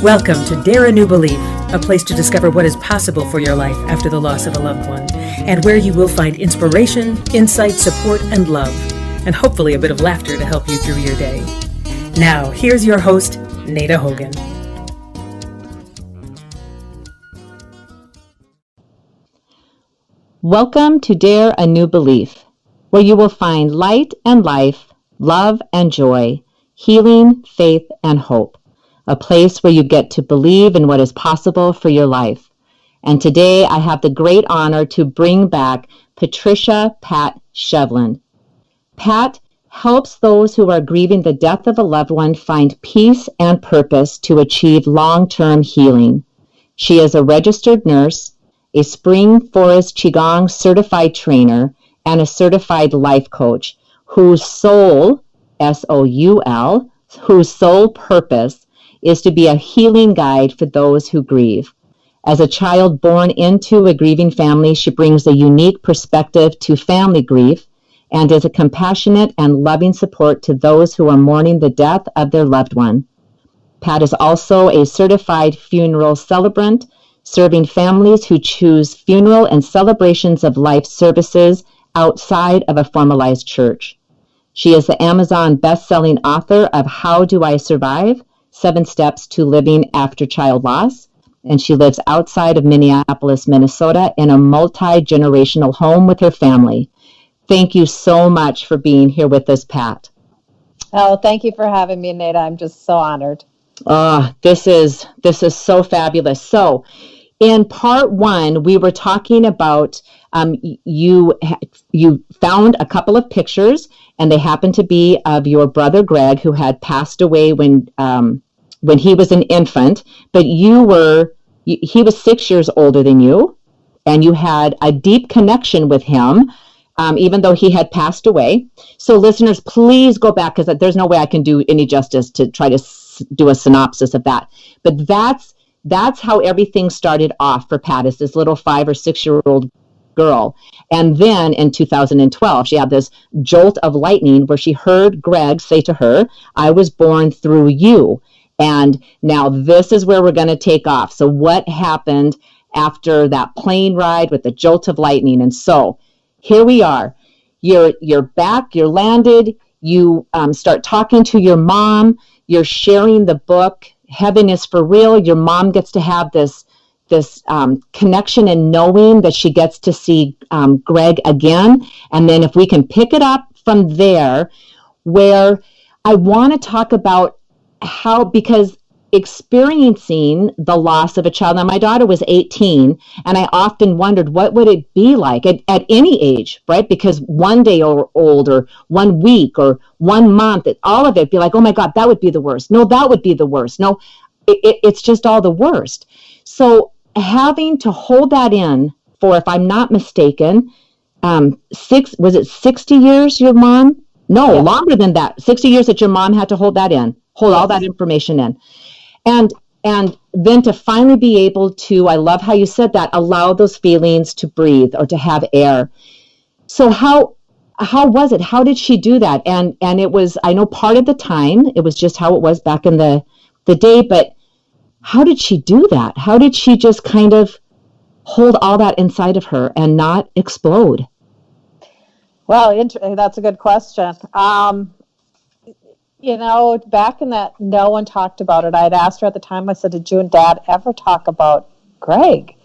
Welcome to Dare a New Belief, a place to discover what is possible for your life after the loss of a loved one, and where you will find inspiration, insight, support, and love, and hopefully a bit of laughter to help you through your day. Now, here's your host, Nada Hogan. Welcome to Dare a New Belief, where you will find light and life, love and joy, healing, faith, and hope. A place where you get to believe in what is possible for your life. And today I have the great honor to bring back Patricia Pat Sheveland. Pat helps those who are grieving the death of a loved one find peace and purpose to achieve long-term healing. She is a registered nurse, a Spring Forest Qigong certified trainer, and a certified life coach whose sole, S-O-U-L, whose sole purpose is to be a healing guide for those who grieve. As a child born into a grieving family, she brings a unique perspective to family grief and is a compassionate and loving support to those who are mourning the death of their loved one. Pat is also a certified funeral celebrant, serving families who choose funeral and celebrations of life services outside of a formalized church. She is the Amazon best-selling author of How Do I Survive? 7 Steps to Living After Child Loss, and she lives outside of Minneapolis, Minnesota, in a multi-generational home with her family. Thank you so much for being here with us, Pat. Oh, thank you for having me, Nada. I'm just so honored. This is so fabulous. So, in part 1, we were talking about you found a couple of pictures, and they happened to be of your brother Greg, who had passed away when he was an infant, but he was 6 years older than you, and you had a deep connection with him, even though he had passed away. So listeners, please go back, because there's no way I can do any justice to try to do a synopsis of that. But that's how everything started off for Pat, as this little 5 or 6 year old girl. And then in 2012, she had this jolt of lightning where she heard Greg say to her, "I was born through you." And now this is where we're going to take off. So what happened after that plane ride with the jolt of lightning? And so here we are. You're back, you're landed, you start talking to your mom, you're sharing the book, Heaven is for Real. Your mom gets to have this connection and knowing that she gets to see Greg again. And then if we can pick it up from there, where I want to talk about how, because experiencing the loss of a child, now my daughter was 18, and I often wondered what would it be like at any age, right? Because one day or old, or 1 week, or 1 month, all of it be like, oh my God, that would be the worst. No, that would be the worst. No, it's just all the worst. So having to hold that in for, if I'm not mistaken, was it 60 years your mom? No, yes. Longer than that. 60 years that your mom had to hold that in, hold all that information in. And then to finally be able to, I love how you said that, allow those feelings to breathe or to have air. So how was it? How did she do that? And it was, I know part of the time, it was just how it was back in the day, but how did she do that? How did she just kind of hold all that inside of her and not explode? Well, that's a good question. Back in that, no one talked about it. I had asked her at the time, I said, did you and Dad ever talk about Greg?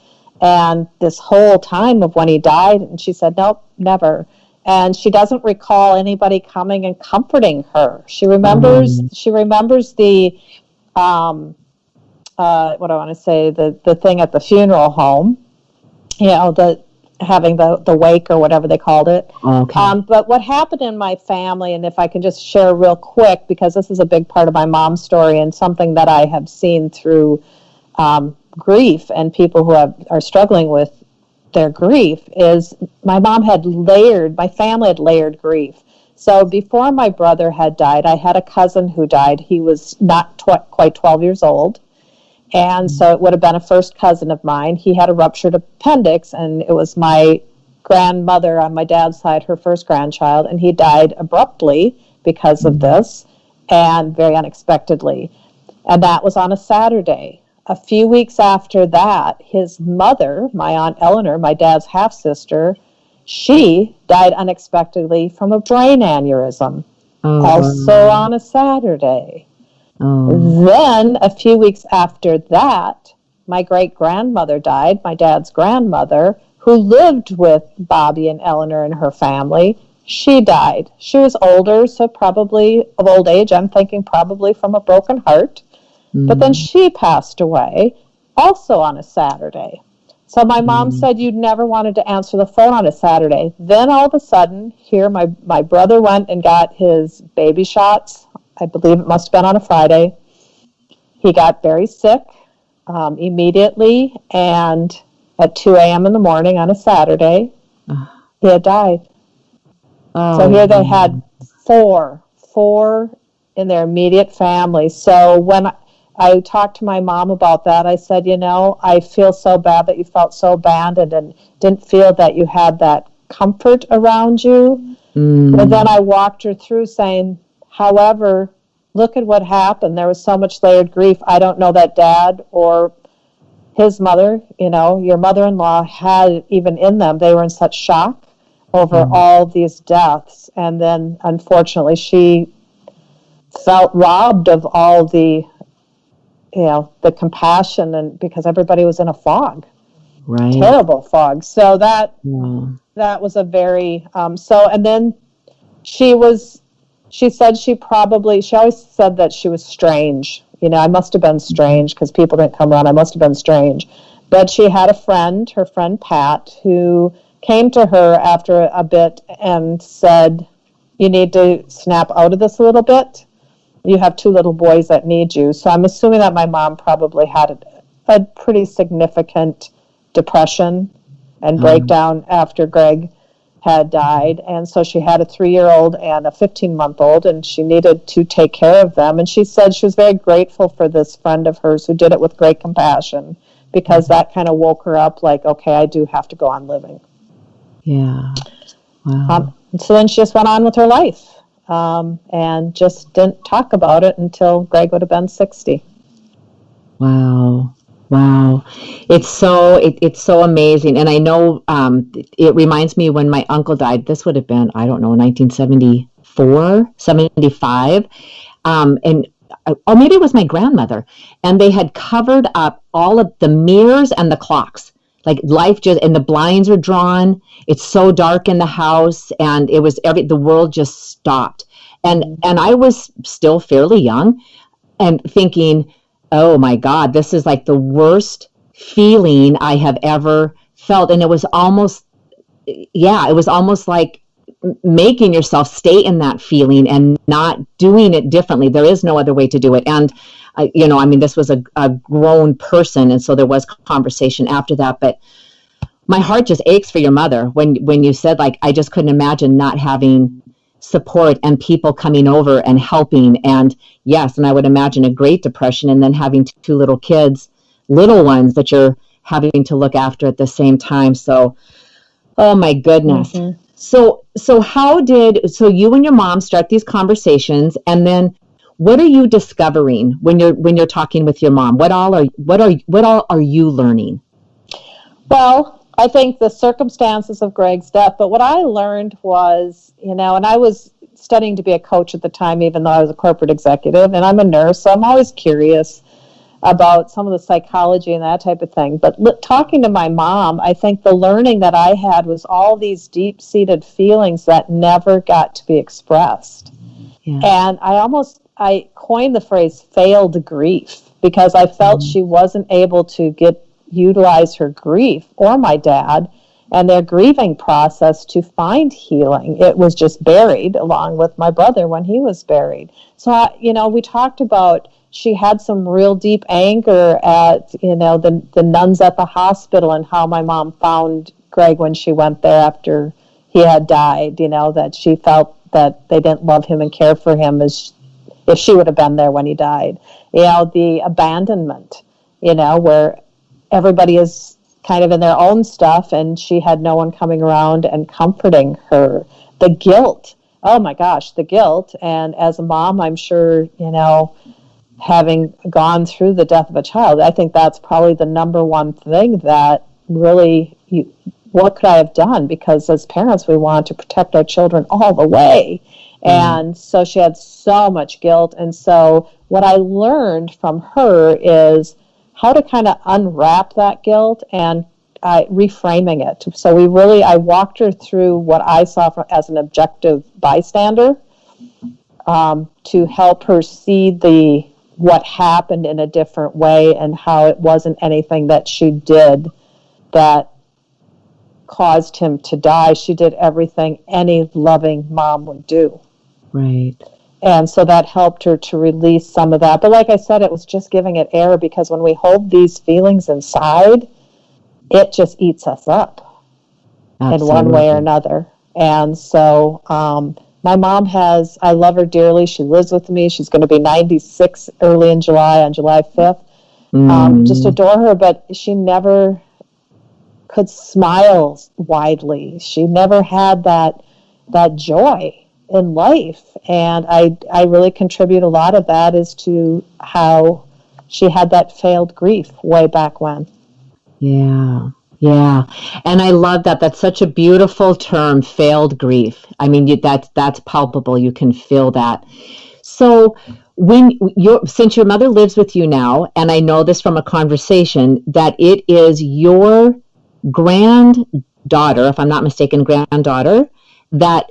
And this whole time of when he died, and she said, nope, never. And she doesn't recall anybody coming and comforting her. She remembers the, what I want to say, the thing at the funeral home, having the wake or whatever they called it. Okay. But what happened in my family, and if I can just share real quick, because this is a big part of my mom's story and something that I have seen through grief and people who are struggling with their grief, is my family had layered grief. So before my brother had died, I had a cousin who died. He was not quite 12 years old. And so it would have been a first cousin of mine. He had a ruptured appendix, and it was my grandmother on my dad's side, her first grandchild, and he died abruptly because of this, and very unexpectedly. And that was on a Saturday. A few weeks after that, his mother, my Aunt Eleanor, my dad's half-sister, she died unexpectedly from a brain aneurysm, also wow. on a Saturday. Oh, Then, a few weeks after that, my great-grandmother died, my dad's grandmother, who lived with Bobby and Eleanor and her family. She died. She was older, so probably of old age. I'm thinking probably from a broken heart. But then mm, she passed away also on a Saturday. So my mom mm, said you'd never wanted to answer the phone on a Saturday. Then all of a sudden, here my brother went and got his baby shots. I believe it must have been on a Friday. He got very sick immediately, and at 2 a.m. in the morning on a Saturday, oh, he had died. So oh, here they had four in their immediate family. So when I talked to my mom about that, I said, I feel so bad that you felt so abandoned and didn't feel that you had that comfort around you. But then mm, I walked her through saying, however, look at what happened. There was so much layered grief. I don't know that dad or his mother, your mother-in-law had even in them. They were in such shock over mm, all these deaths. And then, unfortunately, she felt robbed of all the compassion, and because everybody was in a fog, right. terrible fog. So Yeah. that was a very, and then she said she always said that she was strange. I must have been strange because people didn't come around. I must have been strange. But she had a friend, her friend Pat, who came to her after a bit and said, you need to snap out of this a little bit. You have two little boys that need you. So I'm assuming that my mom probably had a pretty significant depression and Um, breakdown after Greg had died. And so she had a 3-year-old and a 15-month-old, and she needed to take care of them. And she said she was very grateful for this friend of hers who did it with great compassion, because that kind of woke her up like, okay, I do have to go on living. yeah. Wow. So then she just went on with her life, and just didn't talk about it until Greg would have been 60. Wow. Wow. It's so amazing. And I know it reminds me when my uncle died. This would have been, I don't know, 1974, 75. And or maybe it was my grandmother. And they had covered up all of the mirrors and the clocks. Like life just, and the blinds are drawn. It's so dark in the house, and it was the world just stopped. And I was still fairly young, and thinking, oh my God, this is like the worst feeling I have ever felt. And it was almost, yeah, it was almost like making yourself stay in that feeling and not doing it differently. There is no other way to do it. And, I mean, this was a grown person. And so there was conversation after that. But my heart just aches for your mother when you said, like, I just couldn't imagine not having support and people coming over and helping. And yes, and I would imagine a great depression, and then having two little kids, little ones that you're having to look after at the same time. So, oh my goodness. Mm-hmm. So you and your mom start these conversations, and then what are you discovering when you're talking with your mom? What all are you learning? Well, I think the circumstances of Greg's death, but what I learned was, and I was studying to be a coach at the time, even though I was a corporate executive, and I'm a nurse, so I'm always curious about some of the psychology and that type of thing. But talking to my mom, I think the learning that I had was all these deep-seated feelings that never got to be expressed. Yeah. And I coined the phrase failed grief, because I felt she wasn't able to utilize her grief, or my dad and their grieving process, to find healing. It was just buried along with my brother when he was buried. So, we talked about, she had some real deep anger at, the nuns at the hospital, and how my mom found Greg when she went there after he had died, that she felt that they didn't love him and care for him as if she would have been there when he died. The abandonment, where everybody is kind of in their own stuff, and she had no one coming around and comforting her. The guilt, oh my gosh, the guilt. And as a mom, I'm sure, having gone through the death of a child, I think that's probably the number one thing that really, what could I have done? Because as parents, we want to protect our children all the way. And so she had so much guilt. And so what I learned from her is how to kind of unwrap that guilt and reframing it. So I walked her through what I saw as an objective bystander, to help her see what happened in a different way, and how it wasn't anything that she did that caused him to die. She did everything any loving mom would do. Right. And so that helped her to release some of that. But like I said, it was just giving it air, because when we hold these feelings inside, it just eats us up. Absolutely. In one way or another. And so my mom I love her dearly. She lives with me. She's going to be 96 early in July, on July 5th. Just adore her, but she never could smile widely. She never had that joy in life. And I really contribute a lot of that as to how she had that failed grief way back when. Yeah. Yeah. And I love that. That's such a beautiful term, failed grief. I mean, that's palpable. You can feel that. So since your mother lives with you now, and I know this from a conversation, that it is your granddaughter, if I'm not mistaken, granddaughter, that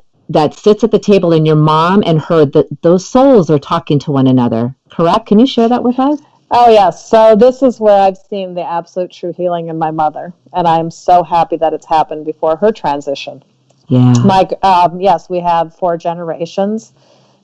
sits at the table, and your mom and her, those souls are talking to one another, correct? Can you share that with us? Oh, yes. So this is where I've seen the absolute true healing in my mother, and I'm so happy that it's happened before her transition. Yeah. Yes, we have 4 generations.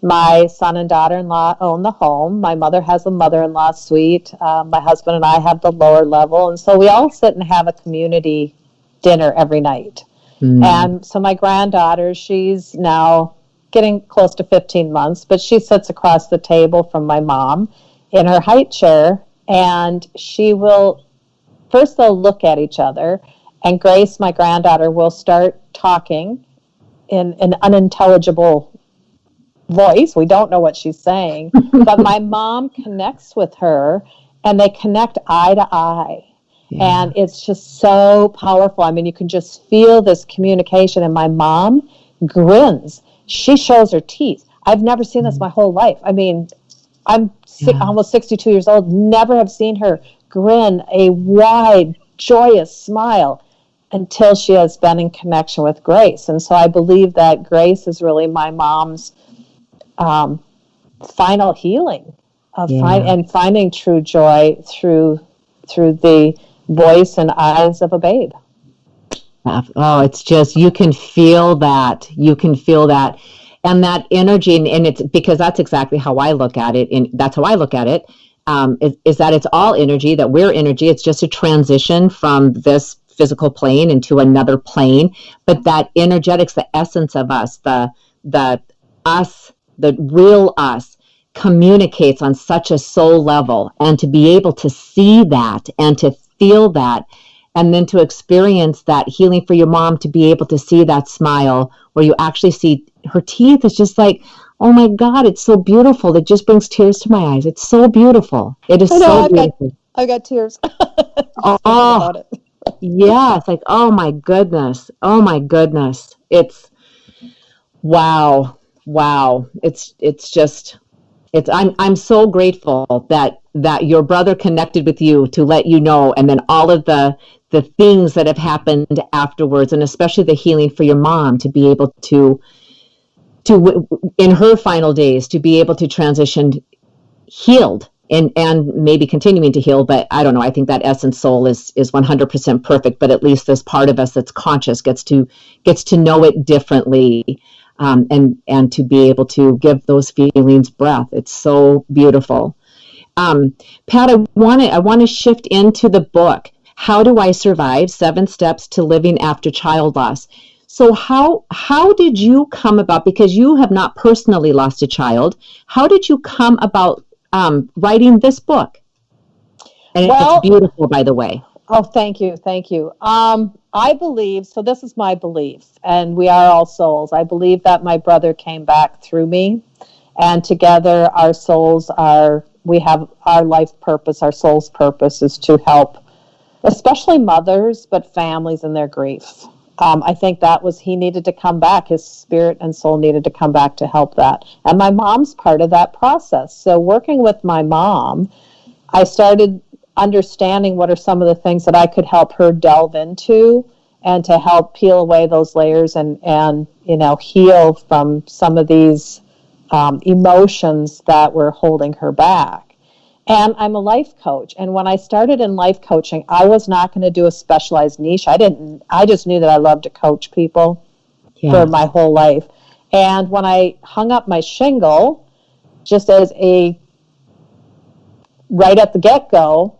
My son and daughter-in-law own the home. My mother has a mother-in-law suite. My husband and I have the lower level, and so we all sit and have a community dinner every night. And so my granddaughter, she's now getting close to 15 months, but she sits across the table from my mom in her height chair, and they'll look at each other, and Grace, my granddaughter, will start talking in an unintelligible voice. We don't know what she's saying, but my mom connects with her, and they connect eye to eye. Yeah. And it's just so powerful. I mean, you can just feel this communication, and my mom grins. She shows her teeth. I've never seen this my whole life. I mean, I'm almost 62 years old, never have seen her grin a wide, joyous smile until she has been in connection with Grace. And so I believe that Grace is really my mom's final healing of finding true joy through the voice and eyes of a babe. Oh, it's just, you can feel that. And that energy, and it's because that's exactly how I look at it, and that's how I look at it, is that it's all energy, that we're energy. It's just a transition from this physical plane into another plane. But that energetics, the essence of us, the us, the real us, communicates on such a soul level. And to be able to see that and to feel that, and then to experience that healing for your mom, to be able to see that smile where you actually see her teeth, is just like, oh my God, it's so beautiful. It just brings tears to my eyes. It's so beautiful. It is so beautiful. I got tears. Oh, yeah. It's like, oh my goodness. It's wow. I'm so grateful that your brother connected with you to let you know, and then all of the things that have happened afterwards, and especially the healing for your mom, to be able to in her final days, to be able to transition healed and maybe continuing to heal. But I don't know, I think that essence soul is 100% perfect, but at least this part of us that's conscious gets to know it differently. And to be able to give those feelings breath. It's so beautiful. Pat, I want to shift into the book, How Do I Survive? 7 Steps to Living After Child Loss. So how did you come about, because you have not personally lost a child, how did you come about writing this book? And it's beautiful, by the way. Oh, thank you. I believe, so this is my belief, and we are all souls. I believe that my brother came back through me, and together our souls are we have our life purpose, our soul's purpose is to help, especially mothers, but families in their grief. I think that was, he needed to come back. His spirit and soul needed to come back to help that. And my mom's part of that process. So working with my mom, I started understanding what are some of the things that I could help her delve into and to help peel away those layers and heal from some of these emotions that were holding her back. And I'm a life coach. And when I started in life coaching, I was not going to do a specialized niche. I just knew that I loved to coach people for my whole life. And when I hung up my shingle, just as right at the get-go,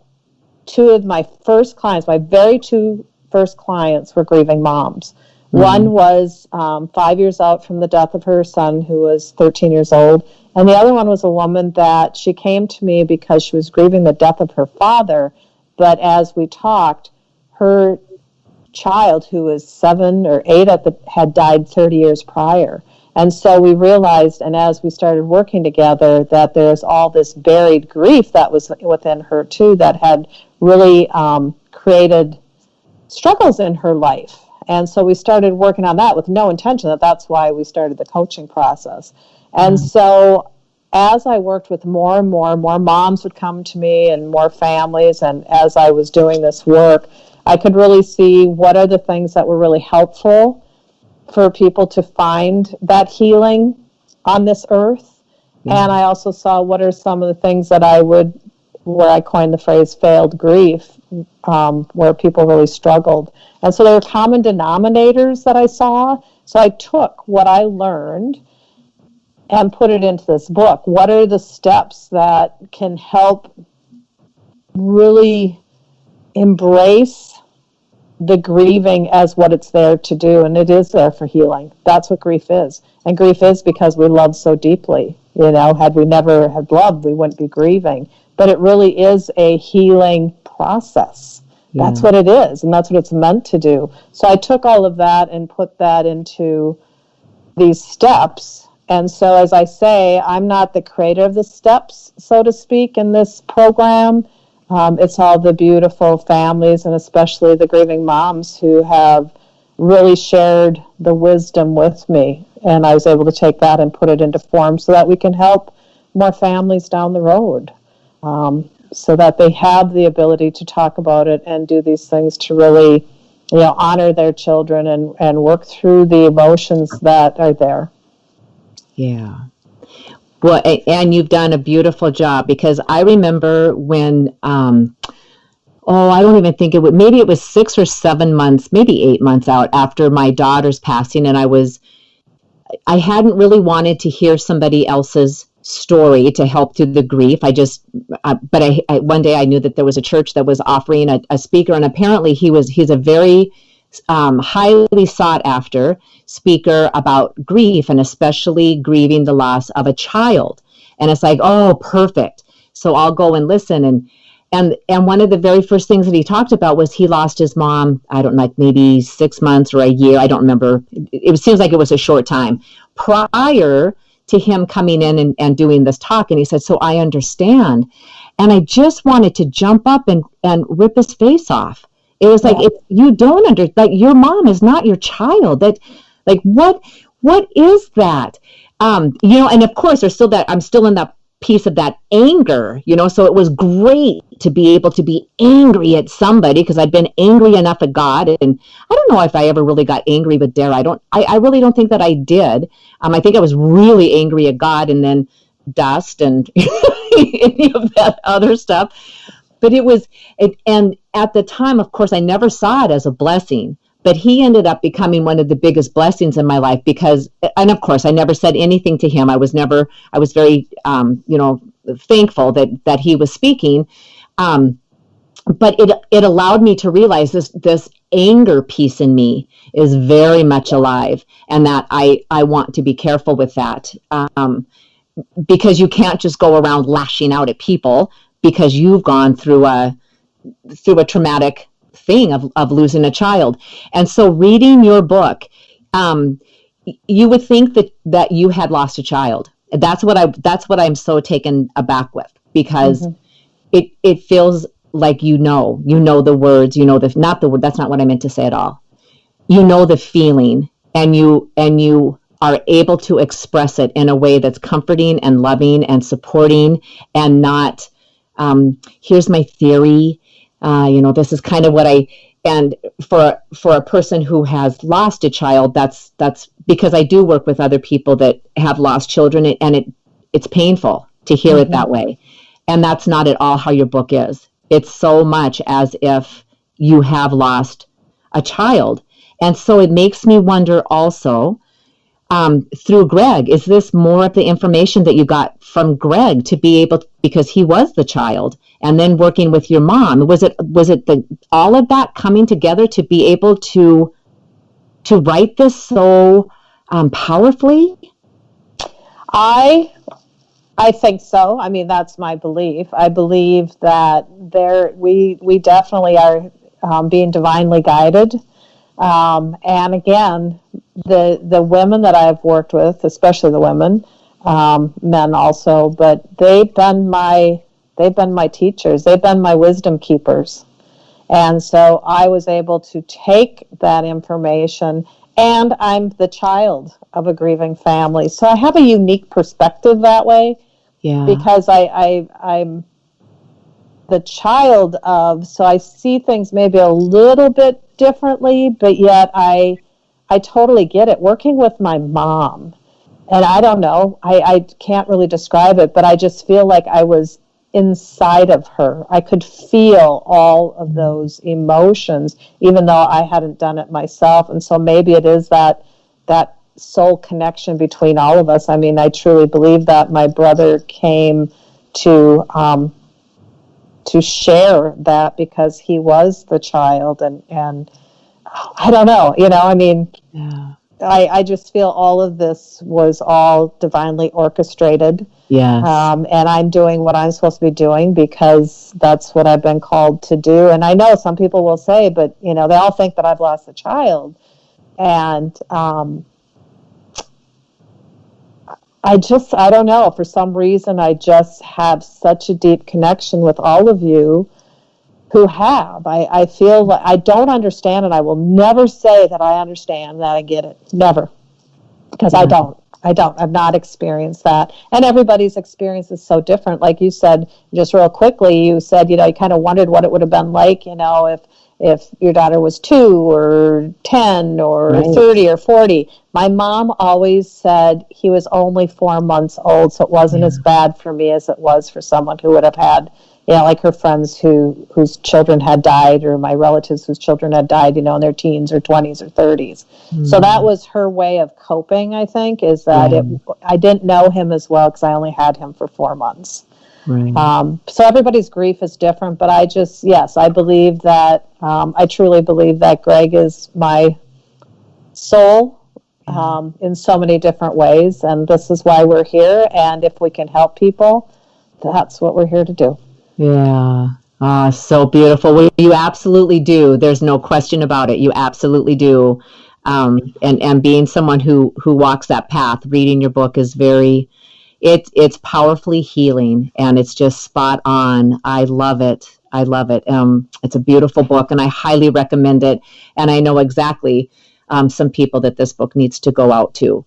two of my first clients, my very two first clients were grieving moms. Mm-hmm. One was 5 years out from the death of her son, who was 13 years old. And the other one was a woman that she came to me because she was grieving the death of her father. But as we talked, her child, who was 7 or 8 had died 30 years prior. And so we realized, and as we started working together, that there's all this buried grief that was within her too, that had really created struggles in her life. And so we started working on that with no intention that's why we started the coaching process. And so as I worked with more and more moms would come to me and more families. And as I was doing this work, I could really see what are the things that were really helpful for people to find that healing on this earth. Yeah. And I also saw what are some of the things that where I coined the phrase failed grief, where people really struggled. And so there were common denominators that I saw. So I took what I learned and put it into this book. What are the steps that can help really embrace the grieving as what it's there to do? And it is there for healing. That's what grief is. And grief is because we love so deeply. Had we never had loved, we wouldn't be grieving. But it really is a healing process. Yeah. That's what it is, and that's what it's meant to do. So I took all of that and put that into these steps. And so, as I say, I'm not the creator of the steps, so to speak, in this program. It's all the beautiful families, and especially the grieving moms, who have really shared the wisdom with me. And I was able to take that and put it into form so that we can help more families down the road. So that they have the ability to talk about it and do these things to really, honor their children and work through the emotions that are there. Yeah. Well, and you've done a beautiful job, because I remember when, I don't even think maybe it was 6 or 7 months, maybe 8 months out after my daughter's passing. And I hadn't really wanted to hear somebody else's story to help through the grief. But one day I knew that there was a church that was offering a speaker, and apparently he's a very highly sought after speaker about grief, and especially grieving the loss of a child. And it's like, oh, perfect. So I'll go and listen. And one of the very first things that he talked about was he lost his mom, I don't know, like maybe 6 months or a year. I don't remember. It seems like it was a short time prior to him coming in and doing this talk. And he said, so I understand. And I just wanted to jump up and rip his face off. It was like, if you don't your mom is not your child. What is that? And of course there's still that, I'm still in that piece of that anger, so it was great to be able to be angry at somebody, because I'd been angry enough at God. And I don't know if I ever really got angry with Dare. I really don't think that I did. I think I was really angry at God, and then dust and any of that other stuff. But and at the time, of course, I never saw it as a blessing. But he ended up becoming one of the biggest blessings in my life, because, and of course, I never said anything to him. I was very, thankful that he was speaking. But it allowed me to realize this anger piece in me is very much alive, and that I want to be careful with that, because you can't just go around lashing out at people because you've gone through a traumatic thing of losing a child. And so reading your book, you would think that you had lost a child. That's what I'm so taken aback with, because Mhm. it feels like you know the words, not the word, that's not what I meant to say at all. You know the feeling, and you are able to express it in a way that's comforting and loving and supporting, and not here's my theory, this is kind of what I. And for a person who has lost a child, that's because I do work with other people that have lost children, and it's painful to hear it that way. And that's not at all how your book is. It's so much as if you have lost a child. And so it makes me wonder also, through Greg, is this more of the information that you got from Greg to be able to, because he was the child, and then working with your mom? Was it all of that coming together to be able to write this so powerfully? I think so. I mean, that's my belief. I believe that we definitely are being divinely guided. And again, the women that I've worked with, especially the women, men also, but they've been my teachers. They've been my wisdom keepers. And so I was able to take that information, and I'm the child of a grieving family. So I have a unique perspective that way. Yeah. Because I'm the child of, so I see things maybe a little bit differently, but yet I totally get it. Working with my mom, and I don't know, I can't really describe it, but I just feel like I was inside of her. I could feel all of those emotions, even though I hadn't done it myself. And so maybe it is that soul connection between all of us. I mean, I truly believe that my brother came to share that because he was the child, and I don't know, I mean, Yeah. I just feel all of this was all divinely orchestrated. Yes. And I'm doing what I'm supposed to be doing because that's what I've been called to do. And I know some people will say, but they all think that I've lost a child, and I don't know, for some reason I just have such a deep connection with all of you who have. I feel like I don't understand, and I will never say that I understand, that I get it. Never. Because I don't. I've not experienced that. And everybody's experience is so different. Like you said, just real quickly, you said, you kind of wondered what it would have been like, if your daughter was 2 or 10 or Right. 30 or 40. My mom always said he was only 4 months old, so it wasn't as bad for me as it was for someone who would have had, like her friends whose children had died, or my relatives whose children had died, in their teens or 20s or 30s. So that was her way of coping, I think, is that I didn't know him as well because I only had him for 4 months. Right. So everybody's grief is different, but I believe that, I truly believe that Greg is my soul in so many different ways, and this is why we're here, and if we can help people, that's what we're here to do. Yeah. So beautiful. Well, you absolutely do. There's no question about it. You absolutely do. And being someone who walks that path, reading your book is it's powerfully healing, and it's just spot on. I love it. It's a beautiful book, and I highly recommend it. And I know exactly some people that this book needs to go out to.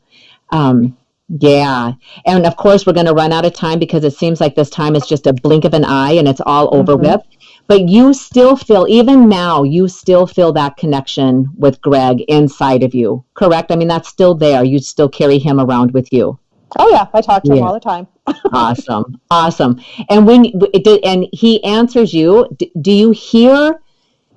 Yeah. And of course, we're going to run out of time because it seems like this time is just a blink of an eye and it's all over with. But you still feel, even now, that connection with Greg inside of you, correct? I mean, that's still there. You still carry him around with you. Oh, yeah. I talk to him all the time. Awesome. And and he answers you, do you hear?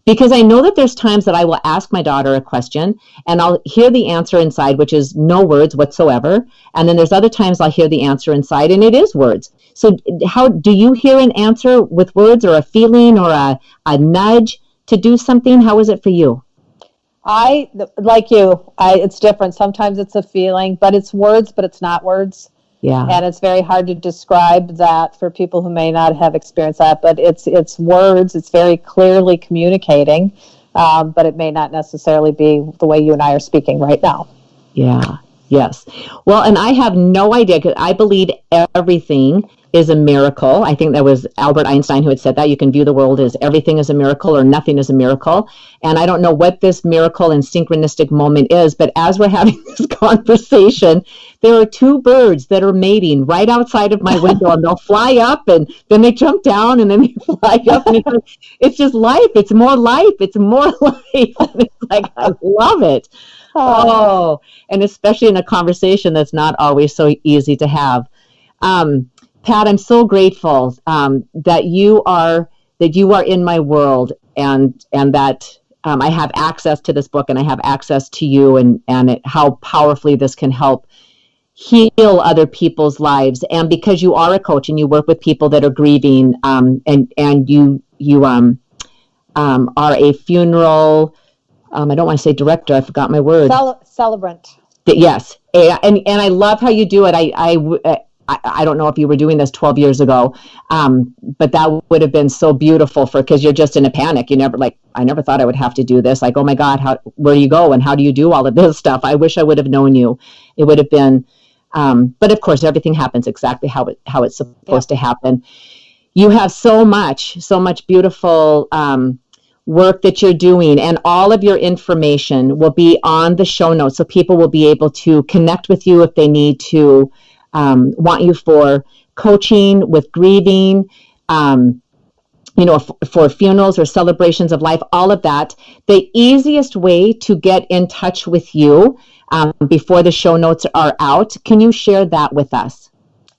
Because I know that there's times that I will ask my daughter a question and I'll hear the answer inside, which is no words whatsoever. And then there's other times I'll hear the answer inside and it is words. So how do you hear an answer with words, or a feeling, or a nudge to do something? How is it for you? Like you, it's different. Sometimes it's a feeling, but it's words, but it's not words. Yeah. And it's very hard to describe that for people who may not have experienced that, but it's words. It's very clearly communicating, but it may not necessarily be the way you and I are speaking right now. Yeah. Yes. Well, and I have no idea, because I believe everything is a miracle. I think that was Albert Einstein who had said that. You can view the world as everything is a miracle or nothing is a miracle. And I don't know what this miracle and synchronistic moment is, but as we're having this conversation, there are two birds that are mating right outside of my window, and they'll fly up and then they jump down and then they fly up. And it's just life. It's more life. It's more life. And it's like, I love it. Oh, and especially in a conversation that's not always so easy to have. Pat, I'm so grateful that you are in my world, and that I have access to this book, and I have access to you, and how powerfully this can help heal other people's lives. And because you are a coach and you work with people that are grieving, and you are a funeral. I don't want to say director. I forgot my word. Celebrant. Yes, and I love how you do it. I don't know if you were doing this 12 years ago, but that would have been so beautiful because you're just in a panic. I never thought I would have to do this. Like, oh my God, where do you go and how do you do all of this stuff? I wish I would have known you. It would have been, but of course, everything happens exactly how it's supposed to happen. You have so much beautiful work that you're doing, and all of your information will be on the show notes, so people will be able to connect with you if they need to, want you for coaching with grieving, for funerals or celebrations of life, all of that. The easiest way to get in touch with you before the show notes are out, can you share that with us?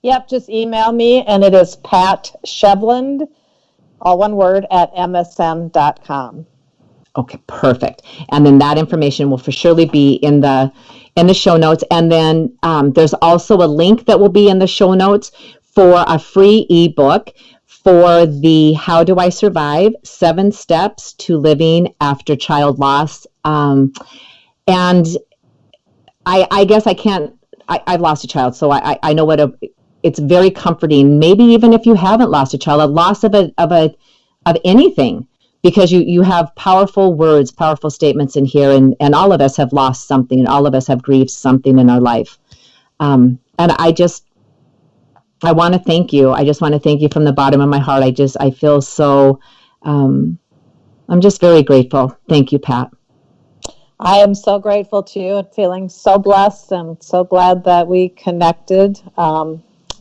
Yep, just email me, and it is Pat Sheveland, all one word, at msn.com. Okay, perfect. And then that information will for surely be in the show notes. And then there's also a link that will be in the show notes for a free ebook for the How Do I Survive? 7 Steps to Living After Child Loss. And I guess I've lost a child, so I know it's very comforting. Maybe even if you haven't lost a child, a loss of anything, because you have powerful words, powerful statements in here, and all of us have lost something, and all of us have grieved something in our life. And I want to thank you. I just want to thank you from the bottom of my heart. I feel so, I'm just very grateful. Thank you, Pat. I am so grateful to you and feeling so blessed and so glad that we connected.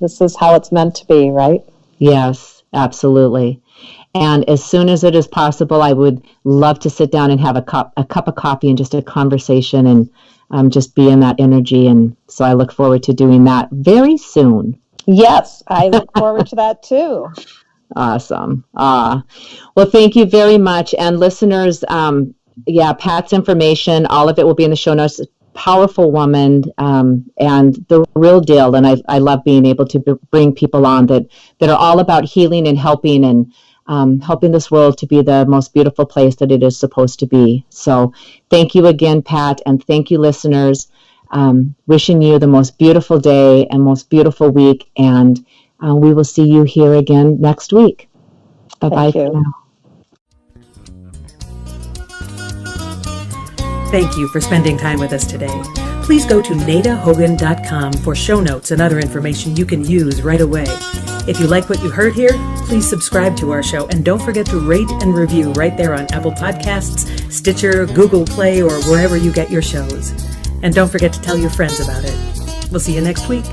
This is how it's meant to be, right? Yes, absolutely. And as soon as it is possible, I would love to sit down and have a cup of coffee and just a conversation and just be in that energy. And so I look forward to doing that very soon. Yes, I look forward to that too. Awesome. Well, thank you very much. And listeners, Pat's information, all of it will be in the show notes. Powerful woman, and the real deal. And I love being able to bring people on that are all about healing and helping, and helping this world to be the most beautiful place that it is supposed to be. So thank you again, Pat, and thank you, listeners. Wishing you the most beautiful day and most beautiful week, and we will see you here again next week. Bye-bye for now. Thank you for spending time with us today. Please go to nadahogan.com for show notes and other information you can use right away. If you like what you heard here, please subscribe to our show, and don't forget to rate and review right there on Apple Podcasts, Stitcher, Google Play, or wherever you get your shows. And don't forget to tell your friends about it. We'll see you next week.